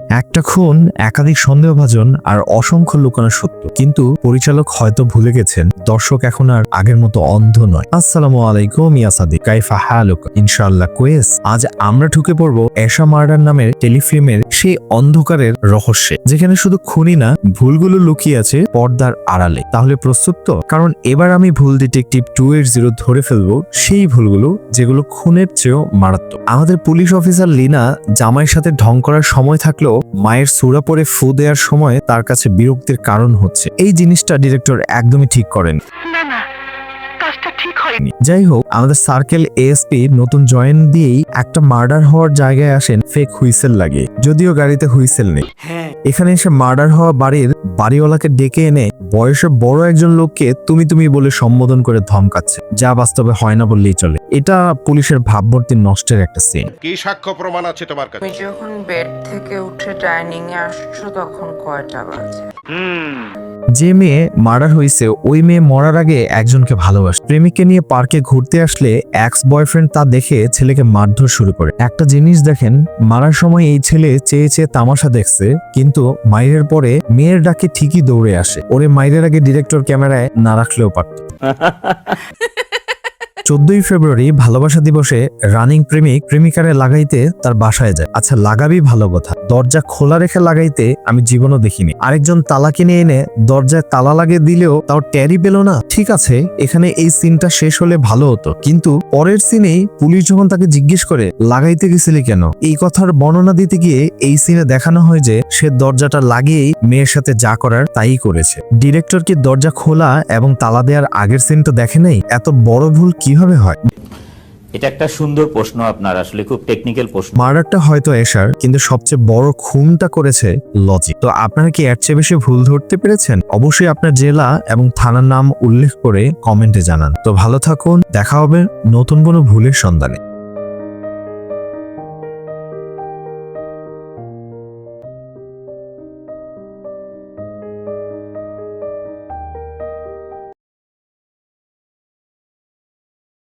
একটা খুন, একাধিক সন্দেহভাজন আর অসংখ্য লুকানো সত্য, কিন্তু পরিচালক হয়তো ভুলে গেছেন দর্শক এখন আর আগের মতো অন্ধ নয়। আসসালামু আলাইকুম ইয়া সাদিক, কাইফা হালুক? ইনশাআল্লাহ কোয়েস। আজ আমরা ঢুকে পড়বো এশা মার্ডার নামের টেলিফিল্মের সেই অন্ধকারের রহস্যে, যেখানে শুধু খুনি না, ভুলগুলো লুকিয়ে আছে পর্দার আড়ালে। তাহলে প্রস্তুত তো? কারণ এবার আমি ভুল ডিটেকটিভ 280 ধরে ফেলবো সেই ভুলগুলো যেগুলো খুনের চেয়েও মারাত্মক। আমাদের পুলিশ অফিসার লিনা জামাইয়ের সাথে ঢং করার সময় থাকলেও মায়ের সূরা পরে ফু দেওয়ার সময় তার কাছে বিরক্তির কারণ হচ্ছে। এই জিনিসটা ডিরেক্টর একদমই ঠিক করেন। যাই হোক, আমাদের সার্কেল এএসপি নতুন জয়েন দিয়েই একটা মার্ডার হওয়ার জায়গায় আসেন ফেক হুইসেল লাগে, যদিও গাড়িতে হুইসেল নেই। এখানে এসে মার্ডার হওয়া বাড়িওয়ালাকে ডেকে এনে বয়সে বড় একজন লোককে তুমি তুমি বলে সম্বোধন করে ধমকাচ্ছে, যা বাস্তবে হয় না বললেই চলে। এটা পুলিশের ভাবমূর্তি নষ্টের একটা সিন। কি সাক্ষ্য প্রমাণ আছে তোমার কাছে? তুমি যখন বেড থেকে উঠে ডাইনিং এ আসছো তখন কয়টা বাজে? যে মেয়ে মার্ডার হয়েছে ওই মেয়ে মরার আগে একজনকে ভালোবাসে। প্রেমিককে নিয়ে পার্কে ঘুরতে আসলে এক্স বয়ফ্রেন্ড তা দেখে ছেলেকে মারধর শুরু করে। একটা জিনিস দেখেন, মারার সময় এই ছেলে চেয়ে চেয়ে তামাশা দেখছে, কিন্তু মাইরের পরে মেয়ের ডাকে ঠিকই দৌড়ে আসে। ওরে মাইরের আগে ডিরেক্টর ক্যামেরায় না রাখলেও পারত। 14ই ফেব্রুয়ারি ভালোবাসা দিবসে রানিং প্রেমিক প্রেমিকারে লাগাইতে তার বাসায় যায়। আচ্ছা, লাগাবি ভালো কথা, দরজা খোলা রেখে লাগাইতে আমি জীবনও দেখিনি। আরেকজন তালা কিনে এনে দরজায় তালা লাগিয়ে দিলেও তাও ট্যারি পেল না। ঠিক আছে, এখানে এই সিনটা শেষ হলে ভালো হতো, কিন্তু পরের সিনেই পুলিশ যখন তাকে জিজ্ঞেস করে লাগাইতে গেছিলি কেন, এই কথার বর্ণনা দিতে গিয়ে এই সিনে দেখানো হয় যে সে দরজাটা লাগিয়েই মেয়ের সাথে যা করার তাই করেছে। ডিরেক্টর কি দরজা খোলা এবং তালা দেওয়ার আগের সিনটা দেখে নেই? এত বড় ভুল কিভাবে হয়? এটা একটা সুন্দর প্রশ্ন, আপনার আসলে খুব টেকনিক্যাল প্রশ্ন। মার্ডারটা হয়তো এশার, কিন্তু সবচেয়ে বড় খুনটা করেছে লজিক। তো আপনারা কি এর চেয়ে বেশি ভুল ধরতে পেরেছেন? অবশ্যই আপনার জেলা এবং থানার নাম উল্লেখ করে কমেন্টে জানান। তো ভালো থাকুন, দেখা হবে নতুন কোনো ভুলের সন্ধানে।